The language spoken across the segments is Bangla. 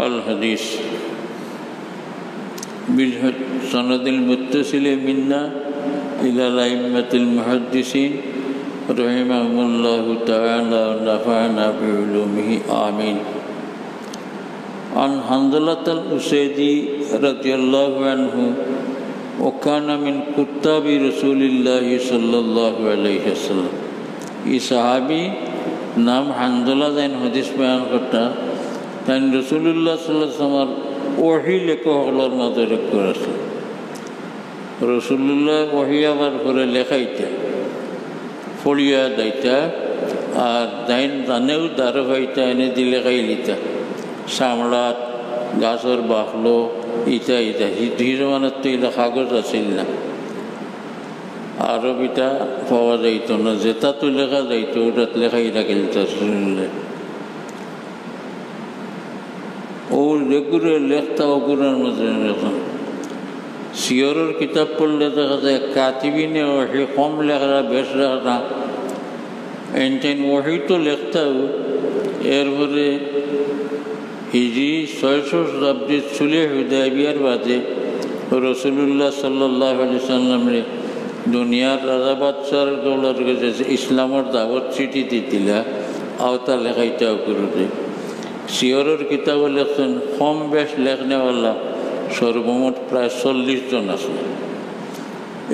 الحديث بالسند المتصل منا إلى الأئمة المحدثين رحمهم الله تعالى ونفعنا بعلومه آمين. عن حنظلة الأسيدي رضي الله عنه وكان من كتاب رسول الله صلى الله عليه وسلم. ये सहाबी नाम हानज़ला जैन हदीस बयान करता तैन रसूलुल्लाह सल्लल्लाहु अलैहि वसल्लम वही लेखो हलर नजर करते रसूलुल्लाह वही आवर फरे लेखाइते फलिया दाइता और दाइन दानेउ दारवाइता ने दिले गाइलिता सामलात गासर बाखलो इता इता हिजमानत तो इला कागज आसिल ना আরবিটা পাওয়া যাইতো না, যেটা তো লেখা যাইতো ওটাত লেখাই রাখিলতা শুনলে ও রেগুরে লেখতা ওগুলোর মধ্যে লেখা শিয়রের কিতাব পড়লে দেখা যায় কাতিবিনে ওহি কম লেখা বেশ লেখা এনটেন ওহি তো লেখতাও এরপরে হিজরি 600 শতাব্দীর সুলে হুদায়বিয়ার বাদে রসুলুল্লাহ সাল্লাল্লাহু আলাইহি ওয়াসাল্লামের দুনিয়ার রাজা বাদশার দৌলার কাছে ইসলামের দাওয়াত চিঠি দিতিলা আওতা লেখাইটাও করতে শিয়রের কিতাব লেখছেন কম বেশ লেখনেওয়ালা সর্বমোট প্রায় 40 জন আছে।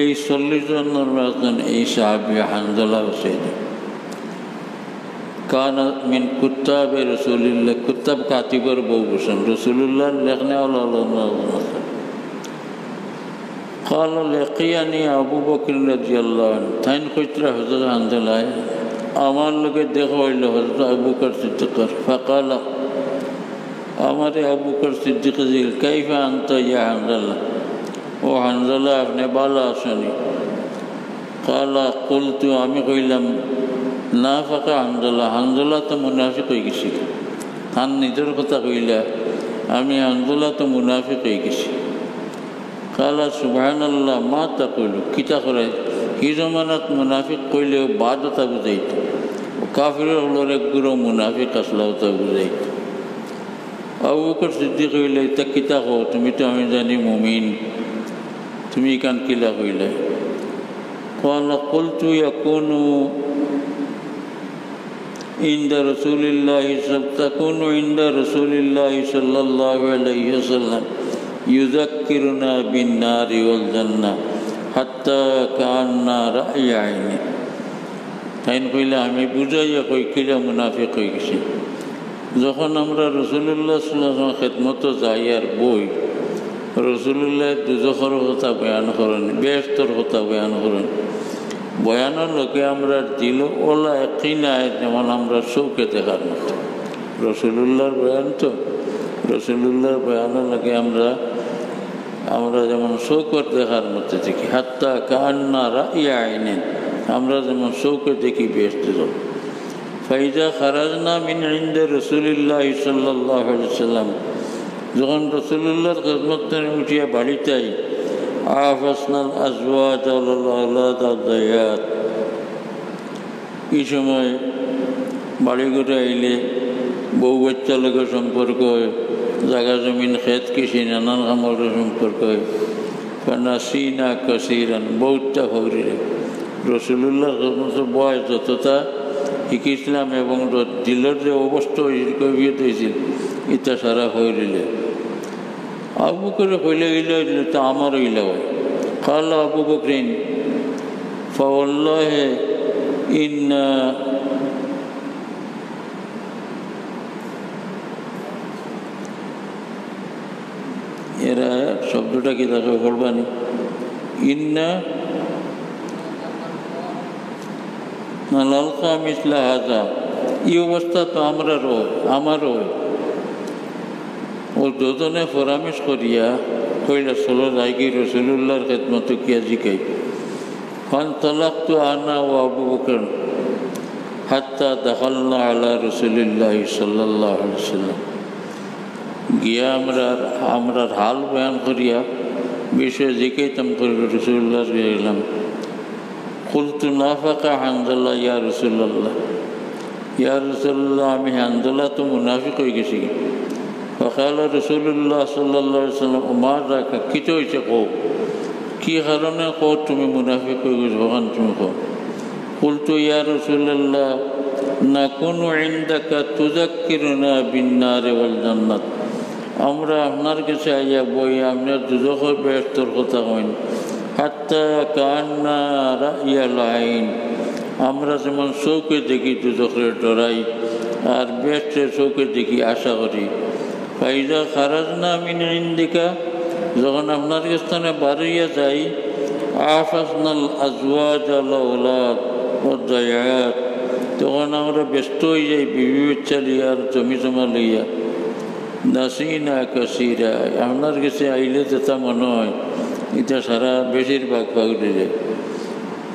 এই 40 জনের একজন এই সাহাবী হানজালা হুসাইনি কানা মিন কুতাবে রাসূলুল্লাহ কুতাব কাতিবর বউ বসেন রসুলুল্লাহ লেখনেওয়ালা আছে। قال لقيني أبو بكر رضي الله عنه تين خطرة حضرت حنظلة আমার লোকে দেখা হইল হযরত আবু বকর সিদ্দিক فقال আমারে আবু বকর সিদ্দিক জিল কাইফা আনতা ইয়া হানজালা ও হানজালা আপনি ভালো আছেন? قال قلت আমি কইলাম নাফাকা হানজালা হানজালা তো মুনাফিক হয়ে গেছে। তার নিজের কথা কইলা আমি হানজালা তো মুনাফিক হয়ে গেছি। কালা সুবহানাল্লাহ মা তাকুলু কিতা করে এই জমানাত মুনাফিক কইলেও বাদতা বুঝাইত কাফির হলোর এক গুরু মুনাফিক আসলাও তা বুঝাইত। আবু বকর সিদ্দিক কইলে তা কিতা কো তুমি তো আমি জানি মুমিন তুমি কান কিলা কইলে? قال قلت يكون عند رسول الله تكون عند رسول الله صلى الله عليه وسلم يذكرنا بالنار والجنة حتى كأننا رأي عيني তাইন কইলে আমি বুঝাইয়া কই কিলা মুনাফিক হয়ে গেছি। যখন আমরা রসুল্লাহ সাল্লাল্লাহু আলাইহি ওয়াসাল্লাম খেদমত যাই আর বই রসুল্লাহ দুজখর কথা বয়ান করেন বেহেশতর কথা বয়ান করেন বয়ানের লোকে আমরা দিল ওলা একই নাই যেমন আমরা চৌকে দেখার মতো রসুল্লাহর বয়ান তো রসুল্লাহর বয়ানের লোকে আমরা যেমন শৌকত দেখার মধ্যে দেখি হাত্তা কান্না রাইয়া আইনেন আমরা যেমন শৌকত দেখি বেহেশত যাব। ফাইজা খারাজনা মিন ইনদা রাসূলিল্লাহি সাল্লাল্লাহু আলাইহি ওয়াসাল্লাম যখন রাসূলুল্লাহর খিদমত থেকে উঠিয়া বাড়িতে আই আফাসনাল আজওয়াজ ওয়াল আওলাদ আদ-দায়াত এই সময় বাড়ি ঘরে আইলে বউ বাচ্চা লোকের সম্পর্ক জায়গা জমিন খেত কৃষি নানান কামর সম্পর্ক নাসিনা কাসিরান বহুতটা হরিলে রসুল্লাহ বয়স যতটা শিখিছিলাম এবং দিলের যে অবস্থা হয়েছিল ইটা সারা হরিলে আবু করে হইলে গেলে তা আমার হইলে হয় কাল আবু বকরিন ফাওয়াল্লাহি ইন্না এরা শব্দটা কি দেখো বলবানি ইন্না নালালকা মিসলা হাজা এই অবস্থা তো আমারও ও দুজনে পরামর্শ করিয়া কইলা চলো যাই কি রসুল্লাহর খেদমত কিয়া জিকাই ফান তালাকতু আনা ও আবু বকর হাত্তা দাখালনা আলা রাসূলিল্লাহি সাল্লাল্লাহু আলাইহি ওয়াসাল্লাম গিয়া আমরা হাল বয়ান করিয়া বিষয়ে জিকাইতাম করে রসুল্লাহ গেলাম। কুলতু নাফাকা হানজালা ইয়া রাসূলুল্লাহ আমি হানজালা তো মুনাফিক হয়ে গেছি। فقال رسول الله صلى الله عليه وسلم ما ذاك কিতো হইছে কও কি কারণে কও তুমি মুনাফিক হয়ে গেছো ভগবান তুমি কও قلت يا رسول الله نكون عندك تذكرنا بالنار والجنة আমরা আপনার কাছে আইয়া বই আপনার দুজখ বেহেশতের কথা কইন হাত্তা কান্না রায়াল আইন আমরা যেমন চৌকে দেখি দুজখের ডরাই আর বেহেশতের চৌকে দেখি আশা করি ফাইজা খারাজনা মিন ইনদিকা যখন আপনার স্থানে বাড়িয়া যাই আফাসনাল আজওয়াজ আল আওলাদ ও দায়াত তখন আমরা ব্যস্ত হয়ে যাই বিবি বাচ্চা লিয়া আর জমি জমা লইয়া নাসিনা কাসিরা আপনার কাছে আইলে যেটা মনে হয় এটা সারা বেশিরভাগ ভাগ দিলে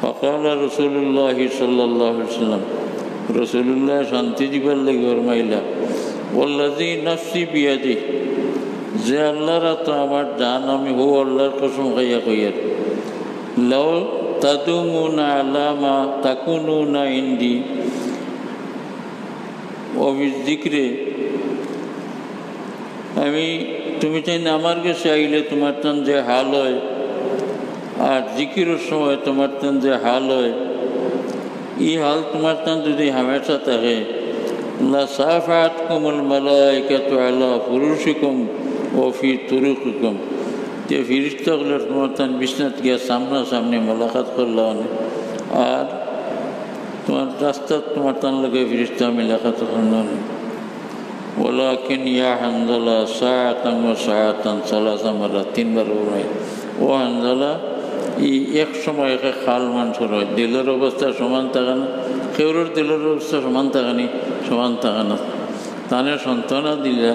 ফকাল রসুল্লাহ সাল্লাহ সাল্লাম রসুল্লাহ শান্তি দিবার লাগে ফরমাইলা ওয়াল্লাযী নাফসি বিয়াদি যে আল্লাহর তো আমার জান আমি হো আল্লাহর কসম খাইয়া কইয়ার লাউ তাদুমুনা আলা মা তাকুনুনা ইনদি ও বিযিকরে আমি তুমি চাই না আমার কাছে আইলে তোমার তান যে হাল হয় আর জিকিরের সময় তোমার তান যে হাল হয় এই হাল তোমার তান যদি হামেশা থাকে লা সাফাতকুমুল মালাইকাতু আলা ফুরুশিকুম ওয়া ফি তুরুকিকুম যে ফিরিস্তাগুলো তোমার তান বিছনাত গিয়া সামনাসামনি মোলাকাত করলাম আর তোমার রাস্তা তোমার তান লগে ফিরিস্তা মোলাকাত করলাম ولكن يا حنظلة ساعة وساعة ثلاث مرات 3 বার বলে ও হানজালা এই এক সময় এক খাল মানুষের হয় দিলের অবস্থা সমান থাকে না কেউর দিলের অবস্থা সমান থাকে নি সমান থাকে না তানে সন্তানা দিলা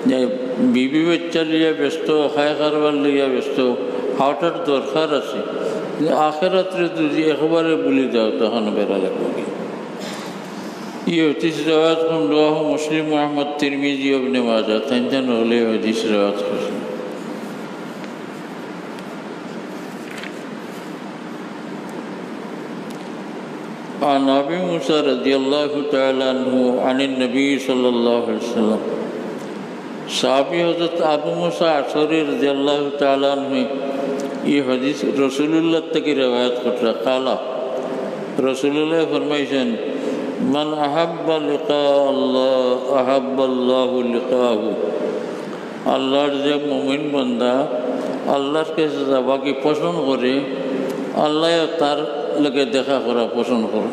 যে বিবি বাচ্চা লিয়া ব্যস্ত খায় খারবার লিয়া ব্যস্ত হাওটার দরকার আছে আখেরাত্রে যদি একবারে বলি দাও তখন বেড়া লাগবে ये हदीस रवायत हम रवाह मुस्लिम अहमद तिरमिजी इब्न माजा तंजन होले हदीस रवायत करते عن अबी मूसा रज़ियल्लाहु तआला अन्हु عن النبي صلى الله عليه وسلم साहबी हज़रत अबू मूसा अशअरी रज़ियल्लाहु तआला अन्हु ये हदीस रसूलुल्लाह तक की रवायत करता काला रसूलुल्लाह फरमाइशन मन अहब्बा लिका अल्लाह अहब्बल्लाहु लिकाहु আল্লাহর যে মুমিন বান্দা আল্লাহর কাছে যাওয়া কি পছন্দ করে আল্লাহ তার লগে দেখা করা পছন্দ করে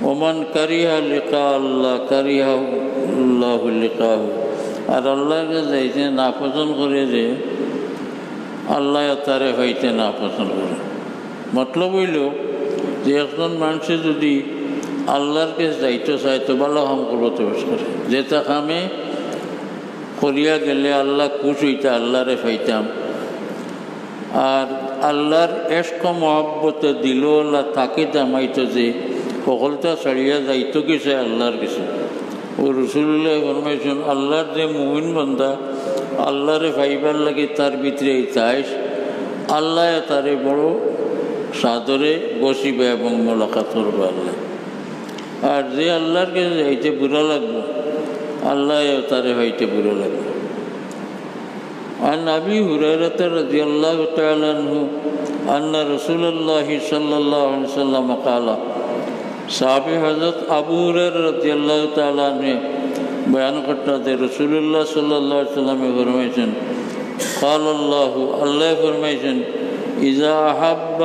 ওমান কারিহা লিকা আল্লাহ কারিহা আল্লাহু লিকাহু আর আল্লাহর কাছে যাইতে না পছন্দ করে যে আল্লাহ তারে হইতে না পছন্দ করে মতলব হইল যে একজন মানুষে যদি আল্লাহর কাছে যাইতে চায় তো ভালো কাম করবো তো করে যেটা কামে করিয়া গেলে আল্লাহ খুশ হইতে আল্লাহরে পাইতাম আর আল্লাহর এশক মহব্বতে দিল আল্লাহ তাকে জামাইতো যে সকলটা ছাড়িয়া যাইতো কিছু আল্লাহর কাছে ও রসুল্লাহ ফরমাইছেন আল্লাহর যে মুমিন বান্দা আল্লাহরে পাইবার লাগে তার ভিতরে চাইস আল্লাহ তারে বড় সাদরে বসিবে এবং মোলাকাত করবে আল্লাহ আর যে আল্লাহর কাছে যাইতে বুড়া লাগবে আল্লাহ তারে হইতে বুড়া লাগবে عن أبي هريرة رضي الله تعالى عنه أن رسول الله صلى الله عليه وسلم قال صحابي حضرت أبو هريرة رضي الله تعالى عنه بيان کرتا ہے رسول اللہ صلی اللہ علیہ وسلم فرمائشن قال اللہ فرمائشن اذا احب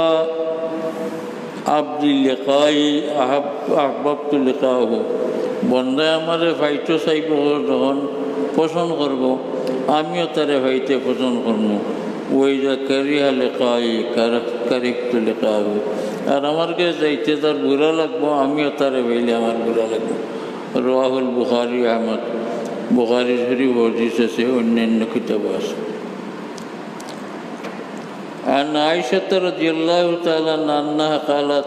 عبد لقائی احببت لقاءه বন্দা আমারে ফাইটো চাইব যখন পছন্দ করব আমিও তারে ফাইতে পছন্দ করব ওই যে কারিহা লিকাই কারিহতু লিকাহু আর আমার কাছে যাইতে তার বুড়া লাগবো আমিও তারে ভাইলে আমার বুড়া লাগবো রাহুল বুখারী আহমদ বুখারী শরীফ হাদিস আছে অন্যান্য কিতাব আছে عن عائشة رضي الله تعالى عنها قالت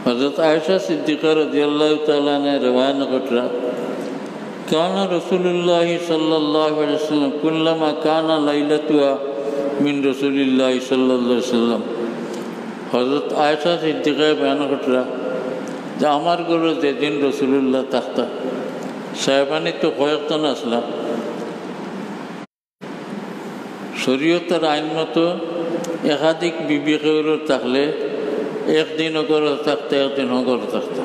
حضرت عائشہ صدیقہ رضی اللہ تعالیٰ نے روایت کرتا كان رسول الله صلى الله عليه وسلم كلما كان ليلتها من رسول الله صلى الله عليه وسلم حضرت عائشہ صدیقہ بیان کرتا যে আমার ঘরে যেদিন রসুল্লাহ থাকতা সাহেবানি তো কয়েকজন আসলাম শরীয়তের আইন মতো একাধিক বিবি কেউর থাকলে একদিন ঘরে থাকতে একদিন ঘরে থাকতো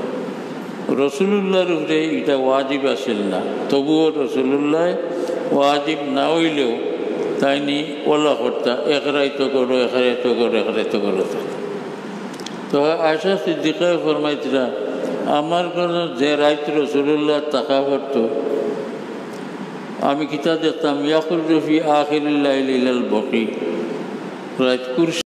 রসুল্লাহর উপরে এটা ওয়াজিব আসিল না তবুও রসুল্লাহ ওয়াজিব না হইলেও তাই নি ওলা করতা একরাইতো করো একরাইতো করো একরাইতো করো তো আয়সা সিদ্দিকায় ফরমাইতরা আমার ঘরে যে রাইত রসুল্লাহ থাকা করতো আমি কিতা দেখতাম ইয়াকুর রফি আখিরুল্লাহ ইলাল বকি রাত কুরসি